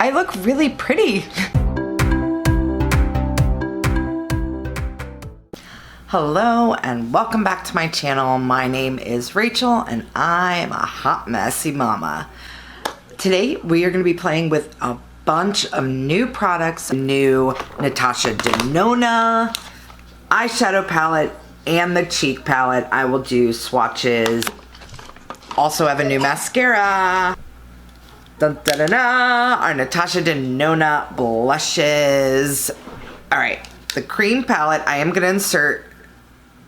I look really pretty. Hello and welcome back to my channel. My name is Rachel and I am a hot messy mama. Today we are going to be playing with a bunch of new products, new Natasha Denona eyeshadow palette and the cheek palette. I will do swatches. Also have a new mascara. Dun, dun, dun, dun. Our Natasha Denona blushes. Alright, the cream palette, I am going to insert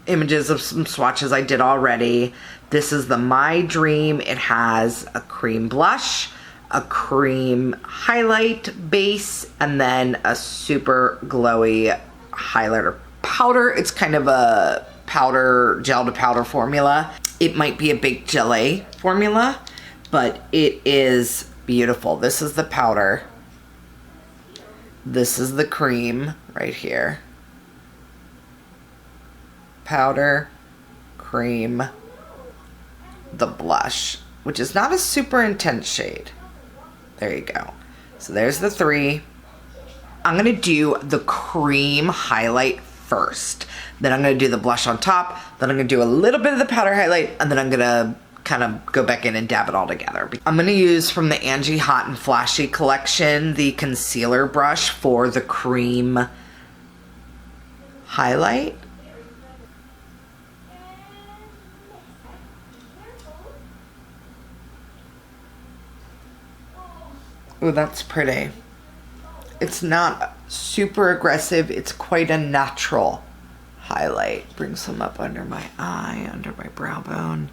images of some swatches I did already. This is the My Dream. It has a cream blush, a cream highlight base, and then a super glowy highlighter powder. It's kind of a powder, gel to powder formula. It might be a baked gelée formula, but it is beautiful. This is the powder. This is the cream right here. Powder, cream, the blush, which is not a super intense shade. There you go. So there's the three. I'm gonna do the cream highlight first. Then I'm gonna do the blush on top. Then I'm gonna do a little bit of the powder highlight, and then I'm gonna kind of go back in and dab it all together. I'm gonna use from the Angie Hot and Flashy collection the concealer brush for the cream highlight. Oh, that's pretty. It's not super aggressive. It's quite a natural highlight. Bring some up under my eye, under my brow bone.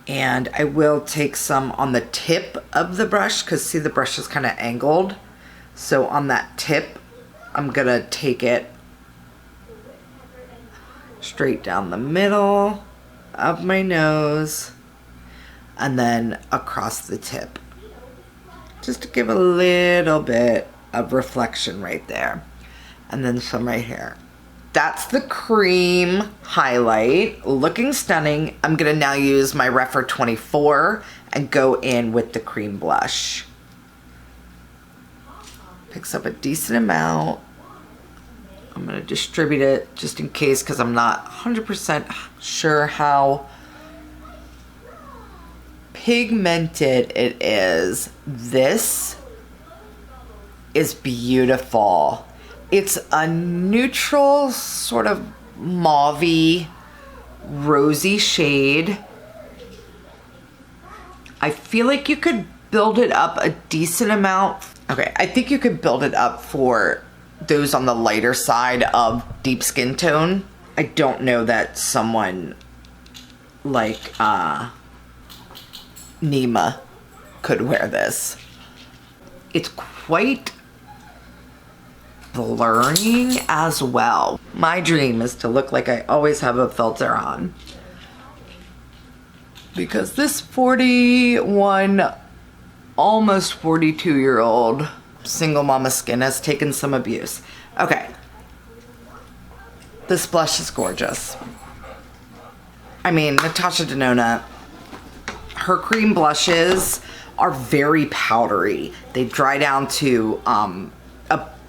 And I will take some on the tip of the brush because see the brush is kind of angled. So on that tip, I'm gonna take it straight down the middle of my nose and then across the tip. Just to give a little bit of reflection right there. And then some right here. That's the cream highlight. Looking stunning. I'm going to now use my Refer 24 and go in with the cream blush. Picks up a decent amount. I'm going to distribute it just in case because I'm not 100% sure how pigmented it is. This is beautiful. It's a neutral sort of mauvey rosy shade. I feel like you could build it up a decent amount. Okay, I think you could build it up for those on the lighter side of deep skin tone. I don't know that someone like Nyma could wear this. It's quite blurring as well. My dream is to look like I always have a filter on. Because this 41, almost 42-year-old single mama skin has taken some abuse. Okay. This blush is gorgeous. I mean, Natasha Denona, her cream blushes are very powdery. They dry down to a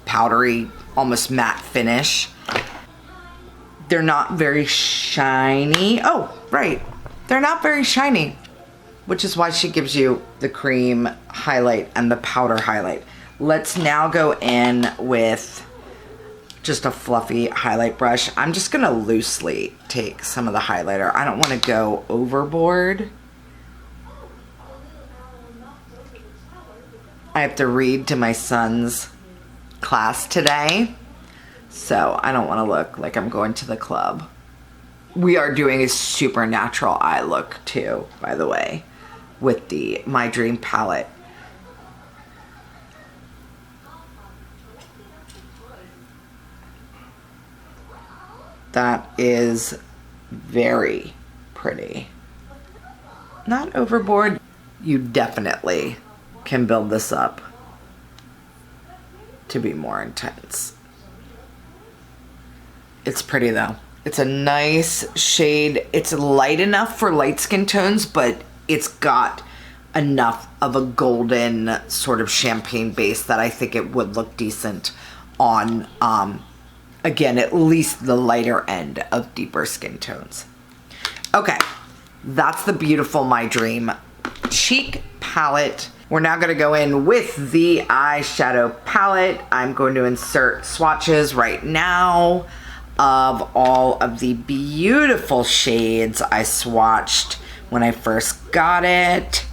powdery, almost matte finish. They're not very shiny. Oh, right. They're not very shiny, which is why she gives you the cream highlight and the powder highlight. Let's now go in with just a fluffy highlight brush. I'm just gonna loosely take some of the highlighter. I don't wanna go overboard. I have to read to my son's class today, so I don't want to look like I'm going to the club. We are doing a super natural eye look too, by the way, with the My Dream palette. That is very pretty. Not overboard. You definitely can build this up to be more intense. It's pretty though. It's a nice shade. It's light enough for light skin tones, but it's got enough of a golden sort of champagne base that I think it would look decent on, again, at least the lighter end of deeper skin tones. Okay, that's the Beautiful My Dream cheek palette. We're now going to go in with the eyeshadow palette. I'm going to insert swatches right now of all of the beautiful shades I swatched when I first got it.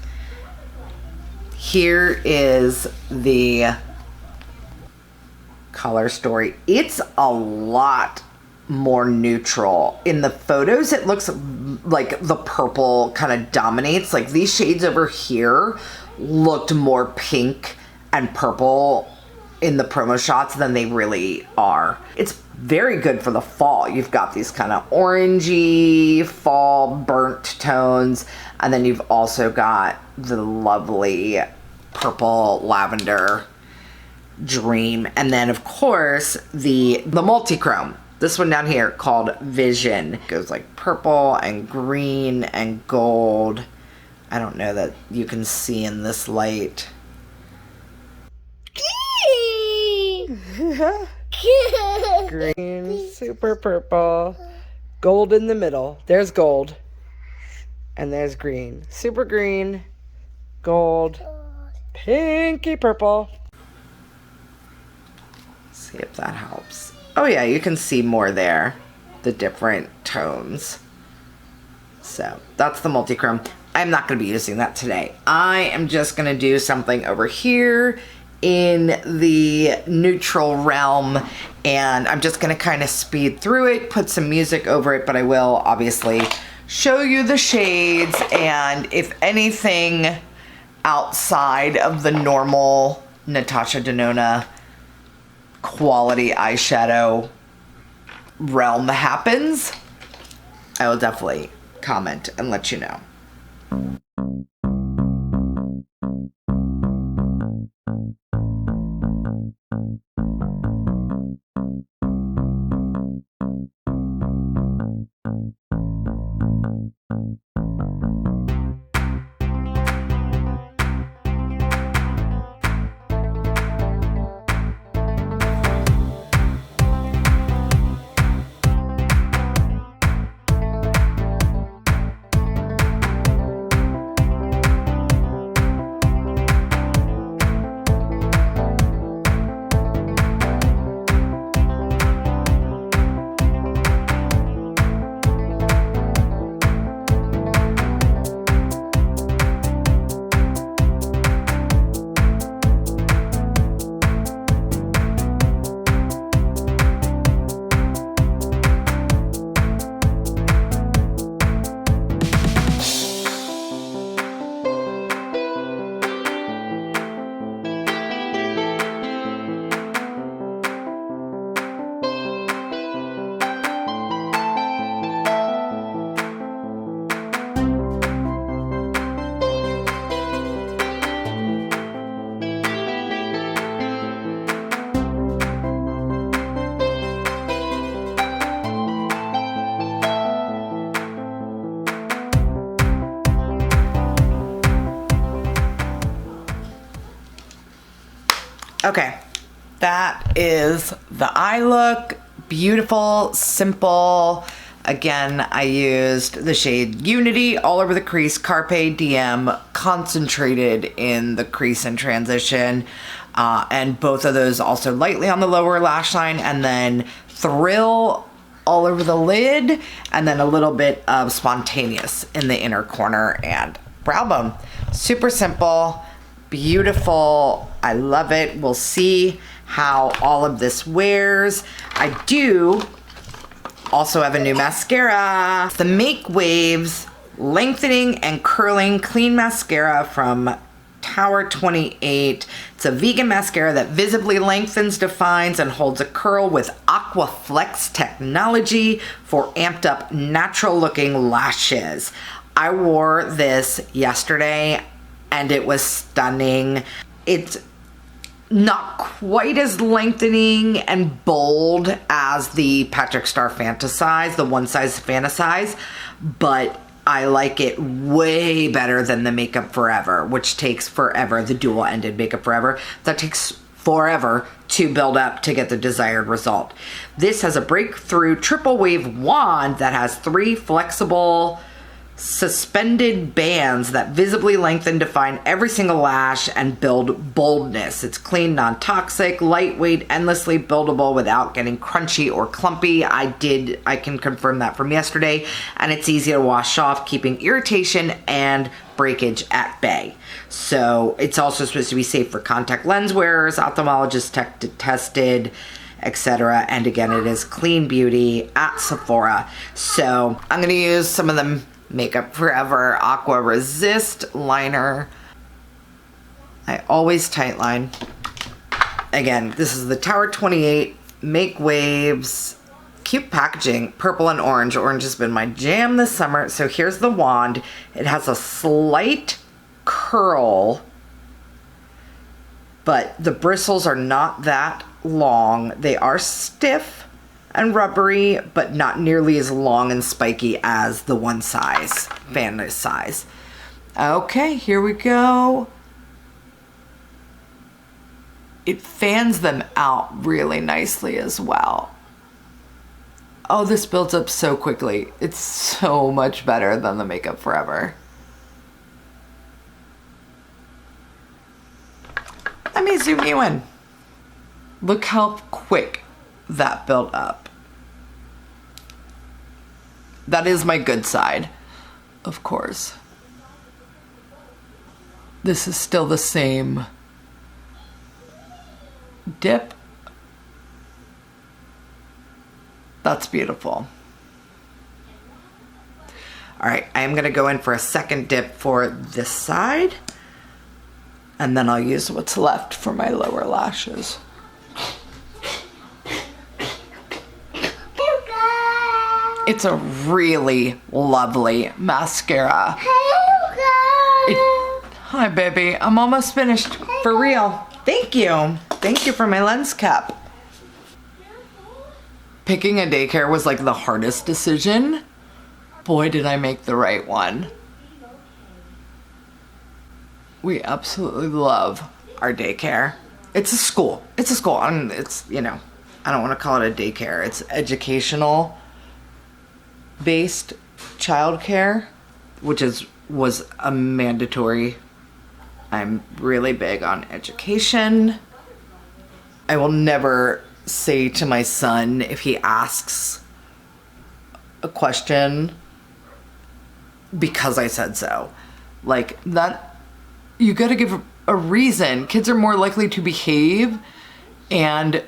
Here is the color story. It's a lot more neutral. In the photos, it looks like the purple kind of dominates. Like these shades over here looked more pink and purple in the promo shots than they really are. It's very good for the fall. You've got these kind of orangey fall burnt tones, and then you've also got the lovely purple lavender dream, and then of course the multi-chrome. This one down here called Vision. It goes like purple and green and gold. I don't know that you can see in this light. Green, super purple, gold in the middle. There's gold. And there's green. Super green, gold, pinky purple. See if that helps. Oh yeah, you can see more there, the different tones. So that's the multi-chrome. I'm not going to be using that today. I am just going to do something over here in the neutral realm, and I'm just going to kind of speed through it, put some music over it, but I will obviously show you the shades, and if anything outside of the normal Natasha Denona quality eyeshadow realm happens, I will definitely comment and let you know. Okay, that is the eye look. Beautiful, simple. Again, I used the shade Unity all over the crease, Carpe Diem, concentrated in the crease and transition. And both of those also lightly on the lower lash line, and then Thrill all over the lid, and then a little bit of Spontaneous in the inner corner and brow bone. Super simple, beautiful. I love it. We'll see how all of this wears. I do also have a new mascara, the MakeWaves Lengthening and Curling Clean Mascara from Tower 28. It's a vegan mascara that visibly lengthens, defines, and holds a curl with Aquaflex technology for amped up, natural looking lashes. I wore this yesterday and it was stunning. It's not quite as lengthening and bold as the Patrick Star Fantasize, the One Size Fantasize, but I like it way better than the Makeup Forever, which takes forever, the dual-ended Makeup Forever. That takes forever to build up to get the desired result. This has a breakthrough triple wave wand that has 3 flexible suspended bands that visibly lengthen, define every single lash, and build boldness. It's clean, non-toxic, lightweight, endlessly buildable without getting crunchy or clumpy. I can confirm that from yesterday, and it's easy to wash off, keeping irritation and breakage at bay. So it's also supposed to be safe for contact lens wearers, ophthalmologist tested, etc. And again, it is clean beauty at Sephora. So I'm going to use some of the Makeup Forever Aqua Resist liner. I always tightline. Again, this is the Tower 28 MakeWaves. Cute packaging, purple and orange. Orange has been my jam this summer. So here's the wand. It has a slight curl, but the bristles are not that long. They are stiff and rubbery, but not nearly as long and spiky as the one size, Fenty size. Okay, here we go. It fans them out really nicely as well. Oh, this builds up so quickly. It's so much better than the Makeup Forever. Let me zoom you in. Look how quick that built up. That is my good side, of course. This is still the same dip. That's beautiful. All right, I am gonna go in for a second dip for this side, and then I'll use what's left for my lower lashes. It's a really lovely mascara. Hi, baby. I'm almost finished. For real. Thank you. Thank you for my lens cap. Picking a daycare was like the hardest decision. Boy, did I make the right one. We absolutely love our daycare. It's a school. It's a school. It's, you know, I don't want to call it a daycare. It's educational based childcare, which was a mandatory. I'm really big on education. I will never say to my son, if he asks a question, because I said so. Like, that, you gotta give a reason. Kids are more likely to behave and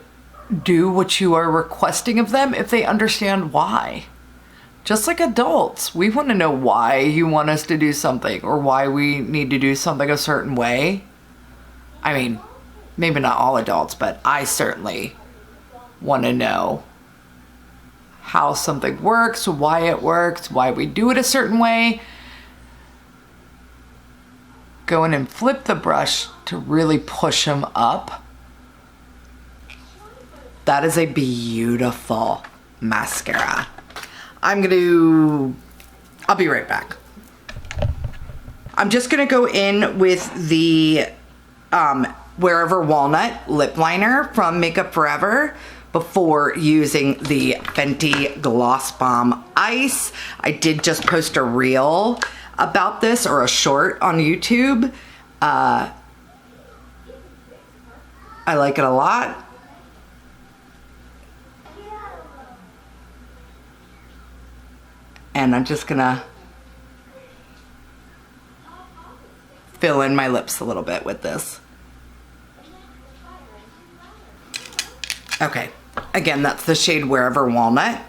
do what you are requesting of them if they understand why. Just like adults, we want to know why you want us to do something or why we need to do something a certain way. I mean, maybe not all adults, but I certainly want to know how something works, why we do it a certain way. Go in and flip the brush to really push them up. That is a beautiful mascara. I'll be right back. I'm just gonna go in with the Wherever Walnut lip liner from Makeup Forever before using the Fenty Gloss Balm Ice. I did just post a reel about this, or a short on YouTube. I like it a lot. And I'm just gonna fill in my lips a little bit with this. Okay, again, that's the shade Wherever Walnut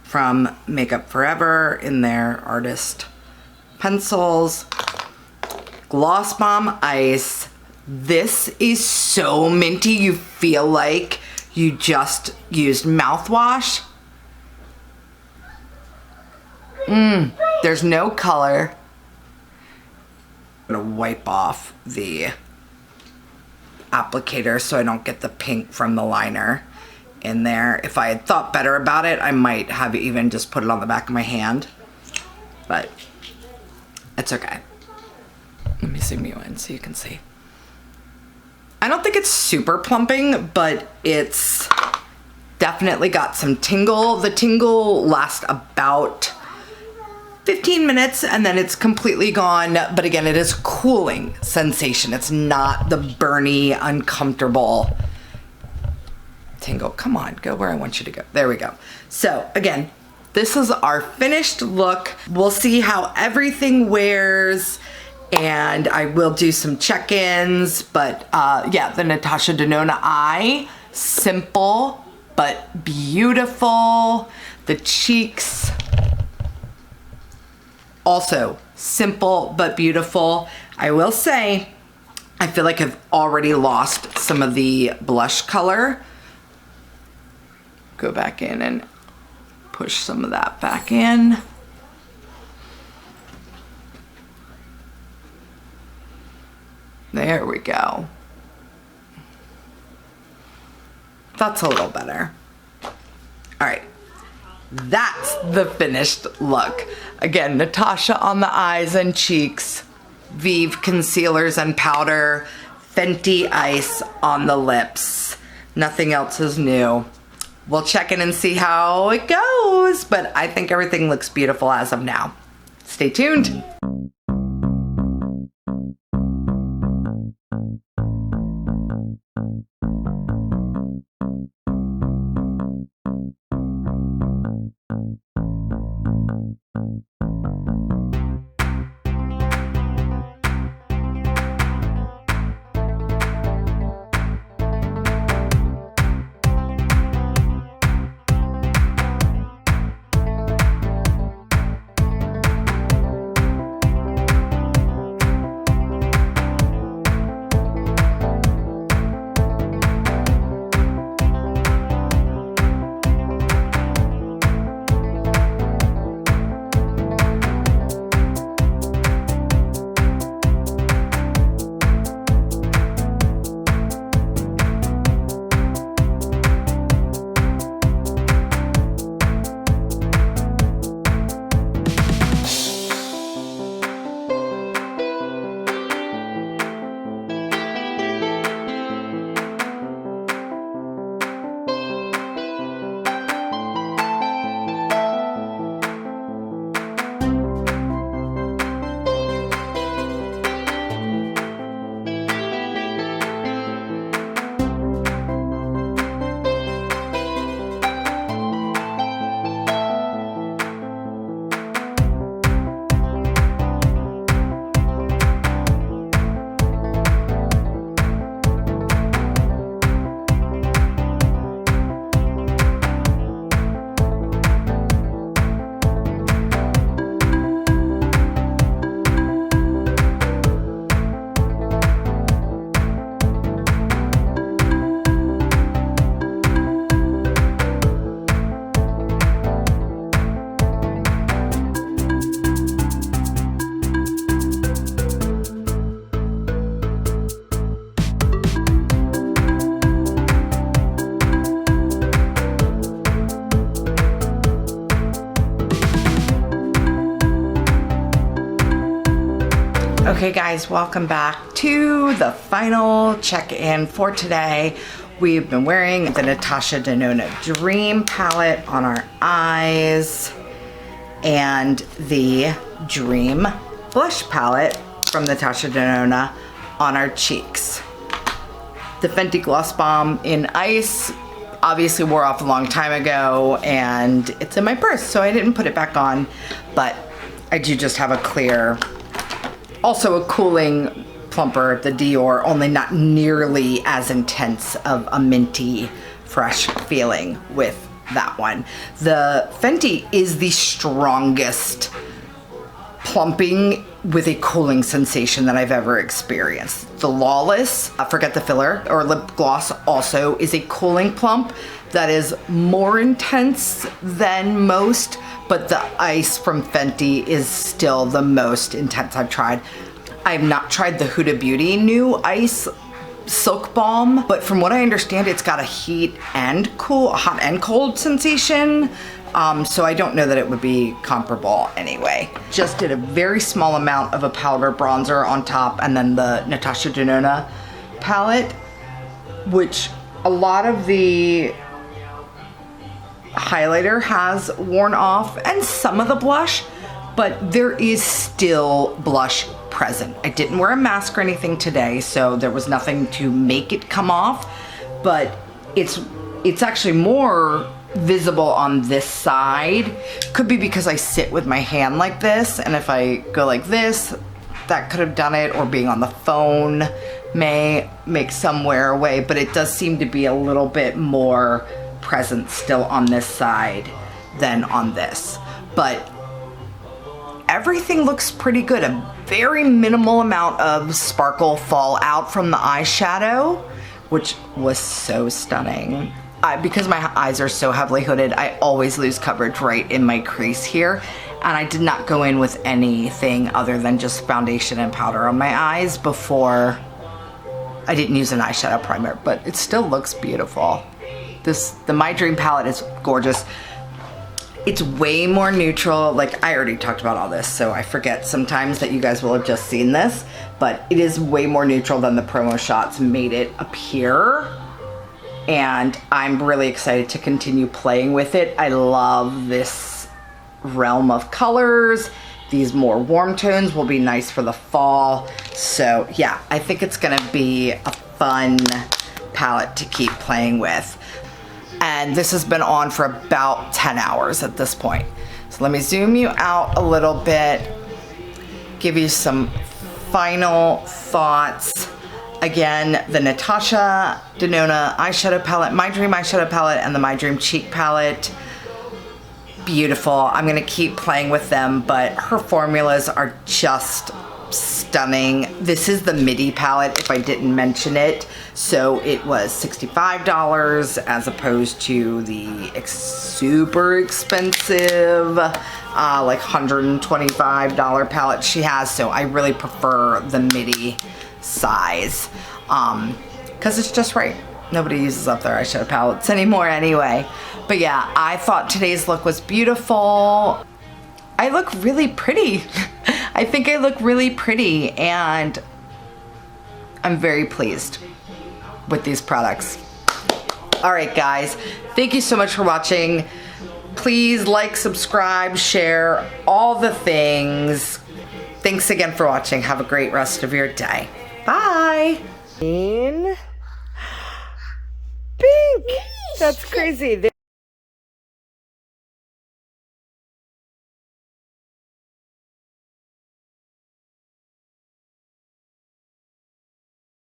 from Makeup Forever in their artist pencils. Gloss Bomb Ice. This is so minty, you feel like you just used mouthwash. There's no color. I'm gonna wipe off the applicator so I don't get the pink from the liner in there. If I had thought better about it, I might have even just put it on the back of my hand. But It's okay. Let me zoom you in so you can see. I don't think it's super plumping, but it's definitely got some tingle. The tingle lasts about 15 minutes and then it's completely gone. But again, it is cooling sensation. It's not the burny, uncomfortable tingle. Come on, go where I want you to go. There we go. So again, this is our finished look. We'll see how everything wears, and I will do some check-ins, but yeah, the Natasha Denona eye, simple but beautiful. The cheeks, also simple but beautiful. I will say, I feel like I've already lost some of the blush color. Go back in and push some of that back in. There we go. That's a little better. All right, that's the finished look. Again, Natasha on the eyes and cheeks, Vieve concealers and powder, Fenty ice on the lips. Nothing else is new. We'll check in and see how it goes, but I think everything looks beautiful as of now. Stay tuned. Okay guys, welcome back to the final check-in for today. We've been wearing the Natasha Denona Dream palette on our eyes and the Dream blush palette from Natasha Denona on our cheeks. The Fenty Gloss Balm in Ice obviously wore off a long time ago and it's in my purse, so I didn't put it back on, but I do just have a clear, also a cooling plumper, the Dior, only not nearly as intense of a minty, fresh feeling with that one. The Fenty is the strongest plumping with a cooling sensation that I've ever experienced. The Lawless, Forget the Filler, or lip gloss also is a cooling plump that is more intense than most, but the ice from Fenty is still the most intense I've tried. I have not tried the Huda Beauty new ice silk balm, but from what I understand, it's got a heat and cool, a hot and cold sensation. So I don't know that it would be comparable anyway. Just did a very small amount of a powder bronzer on top, and then the Natasha Denona palette, which a lot of the highlighter has worn off and some of the blush, but there is still blush present. I didn't wear a mask or anything today, so there was nothing to make it come off, but it's actually more visible on this side. Could be because I sit with my hand like this, and if I go like this, that could have done it, or being on the phone may make some wear away, but it does seem to be a little bit more present still on this side than on this. But everything looks pretty good. A very minimal amount of sparkle fallout from the eyeshadow, which was so stunning. Because my eyes are so heavily hooded, I always lose coverage right in my crease here, and I did not go in with anything other than just foundation and powder on my eyes before. I didn't use an eyeshadow primer, but it still looks beautiful. The My Dream palette is gorgeous. It's way more neutral. Like, I already talked about all this, so I forget sometimes that you guys will have just seen this, but it is way more neutral than the promo shots made it appear. And I'm really excited to continue playing with it. I love this realm of colors. These more warm tones will be nice for the fall. So yeah, I think it's gonna be a fun palette to keep playing with. And this has been on for about 10 hours at this point. So let me zoom you out a little bit, give you some final thoughts. Again, the Natasha Denona eyeshadow palette, My Dream eyeshadow palette, and the My Dream cheek palette. Beautiful. I'm gonna keep playing with them, but her formulas are just stunning. This is the midi palette, if I didn't mention it. So it was $65 as opposed to the super expensive, like $125 palette she has. So I really prefer the midi size, because it's just right. Nobody uses up their eyeshadow palettes anymore anyway. But yeah, I thought today's look was beautiful. I look really pretty. I think I look really pretty, and I'm very pleased with these products. All right, guys, thank you so much for watching. Please like, subscribe, share, all the things. Thanks again for watching. Have a great rest of your day. Bye. Pink. That's crazy.